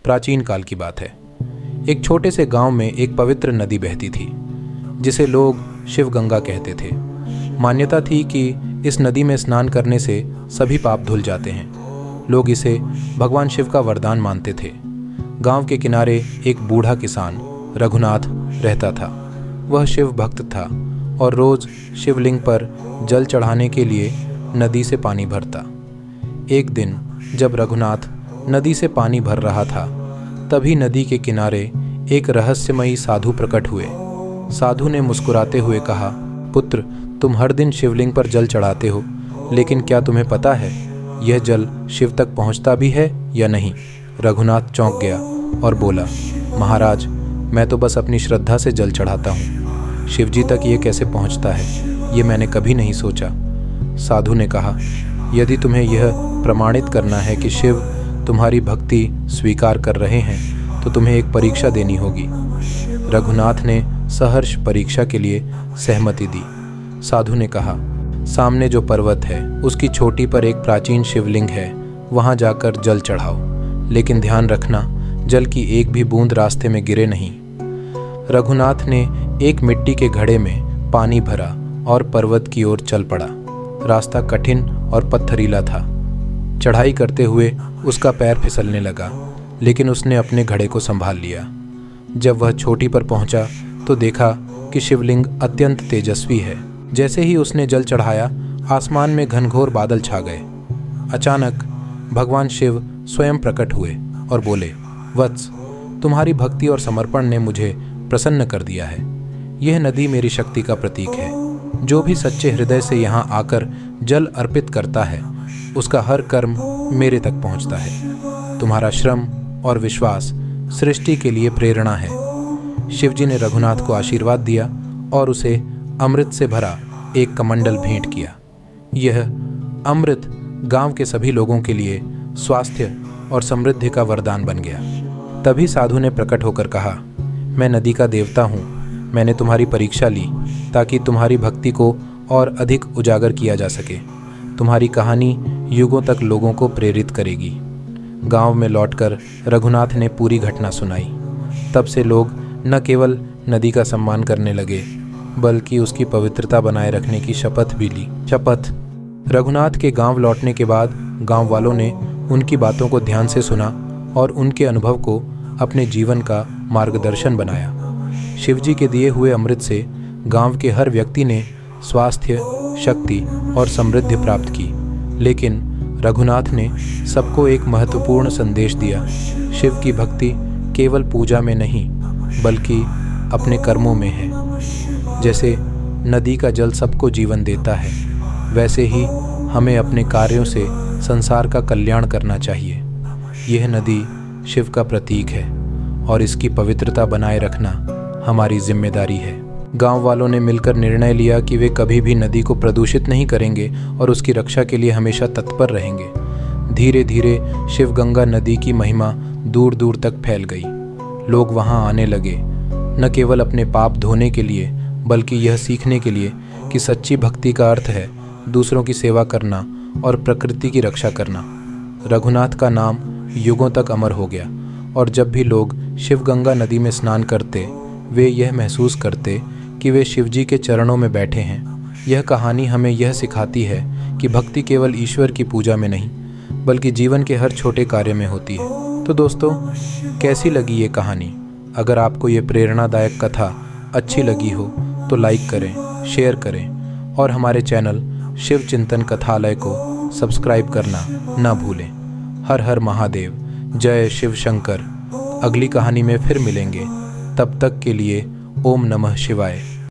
प्राचीन काल की बात है। एक छोटे से गांव में एक पवित्र नदी बहती थी जिसे लोग शिव गंगा कहते थे। मान्यता थी कि इस नदी में स्नान करने से सभी पाप धुल जाते हैं। लोग इसे भगवान शिव का वरदान मानते थे। गांव के किनारे एक बूढ़ा किसान रघुनाथ रहता था। वह शिव भक्त था और रोज शिवलिंग पर जल चढ़ाने के लिए नदी से पानी भरता। एक दिन जब रघुनाथ नदी से पानी भर रहा था, तभी नदी के किनारे एक रहस्यमयी साधु प्रकट हुए। साधु ने मुस्कुराते हुए कहा, पुत्र, तुम हर दिन शिवलिंग पर जल चढ़ाते हो, लेकिन क्या तुम्हें पता है यह जल शिव तक पहुंचता भी है या नहीं? रघुनाथ चौंक गया और बोला, महाराज, मैं तो बस अपनी श्रद्धा से जल चढ़ाता हूँ। शिवजी तक ये कैसे पहुँचता है, ये मैंने कभी नहीं सोचा। साधु ने कहा, यदि तुम्हें यह प्रमाणित करना है कि शिव तुम्हारी भक्ति स्वीकार कर रहे हैं, तो तुम्हें एक परीक्षा देनी होगी। रघुनाथ ने सहर्ष परीक्षा के लिए सहमति दी। साधु ने कहा, सामने जो पर्वत है उसकी चोटी पर एक प्राचीन शिवलिंग है, वहाँ जाकर जल चढ़ाओ, लेकिन ध्यान रखना जल की एक भी बूंद रास्ते में गिरे नहीं। रघुनाथ ने एक मिट्टी के घड़े में पानी भरा और पर्वत की ओर चल पड़ा। रास्ता कठिन और पत्थरीला था। चढ़ाई करते हुए उसका पैर फिसलने लगा, लेकिन उसने अपने घड़े को संभाल लिया। जब वह चोटी पर पहुंचा तो देखा कि शिवलिंग अत्यंत तेजस्वी है। जैसे ही उसने जल चढ़ाया, आसमान में घनघोर बादल छा गए। अचानक भगवान शिव स्वयं प्रकट हुए और बोले, वत्स, तुम्हारी भक्ति और समर्पण ने मुझे प्रसन्न कर दिया है। यह नदी मेरी शक्ति का प्रतीक है। जो भी सच्चे हृदय से यहाँ आकर जल अर्पित करता है, उसका हर कर्म मेरे तक पहुँचता है। तुम्हारा श्रम और विश्वास सृष्टि के लिए प्रेरणा है। शिवजी ने रघुनाथ को आशीर्वाद दिया और उसे अमृत से भरा एक कमंडल भेंट किया। यह अमृत गांव के सभी लोगों के लिए स्वास्थ्य और समृद्धि का वरदान बन गया। तभी साधु ने प्रकट होकर कहा, मैं नदी का देवता हूँ। मैंने तुम्हारी परीक्षा ली ताकि तुम्हारी भक्ति को और अधिक उजागर किया जा सके। तुम्हारी कहानी युगों तक लोगों को प्रेरित करेगी। गांव में लौटकर रघुनाथ ने पूरी घटना सुनाई। तब से लोग न केवल नदी का सम्मान करने लगे, बल्कि उसकी पवित्रता बनाए रखने की शपथ भी ली। रघुनाथ के गांव लौटने के बाद गांव वालों ने उनकी बातों को ध्यान से सुना और उनके अनुभव को अपने जीवन का मार्गदर्शन बनाया। शिवजी के दिए हुए अमृत से गांव के हर व्यक्ति ने स्वास्थ्य, शक्ति और समृद्धि प्राप्त की। लेकिन रघुनाथ ने सबको एक महत्वपूर्ण संदेश दिया। शिव की भक्ति केवल पूजा में नहीं, बल्कि अपने कर्मों में है। जैसे नदी का जल सबको जीवन देता है, वैसे ही हमें अपने कार्यों से संसार का कल्याण करना चाहिए। यह नदी शिव का प्रतीक है और इसकी पवित्रता बनाए रखना हमारी जिम्मेदारी है। गांव वालों ने मिलकर निर्णय लिया कि वे कभी भी नदी को प्रदूषित नहीं करेंगे और उसकी रक्षा के लिए हमेशा तत्पर रहेंगे। धीरे धीरे शिवगंगा नदी की महिमा दूर दूर तक फैल गई। लोग वहां आने लगे, न केवल अपने पाप धोने के लिए, बल्कि यह सीखने के लिए कि सच्ची भक्ति का अर्थ है दूसरों की सेवा करना और प्रकृति की रक्षा करना। रघुनाथ का नाम युगों तक अमर हो गया और जब भी लोग शिवगंगा नदी में स्नान करते, वे यह महसूस करते कि वे शिवजी के चरणों में बैठे हैं। यह कहानी हमें यह सिखाती है कि भक्ति केवल ईश्वर की पूजा में नहीं, बल्कि जीवन के हर छोटे कार्य में होती है। तो दोस्तों, कैसी लगी ये कहानी? अगर आपको ये प्रेरणादायक कथा अच्छी लगी हो तो लाइक करें, शेयर करें और हमारे चैनल शिव चिंतन कथालय को सब्सक्राइब करना ना भूलें। हर हर महादेव, जय शिव शंकर। अगली कहानी में फिर मिलेंगे। तब तक के लिए ओम नमः शिवाय।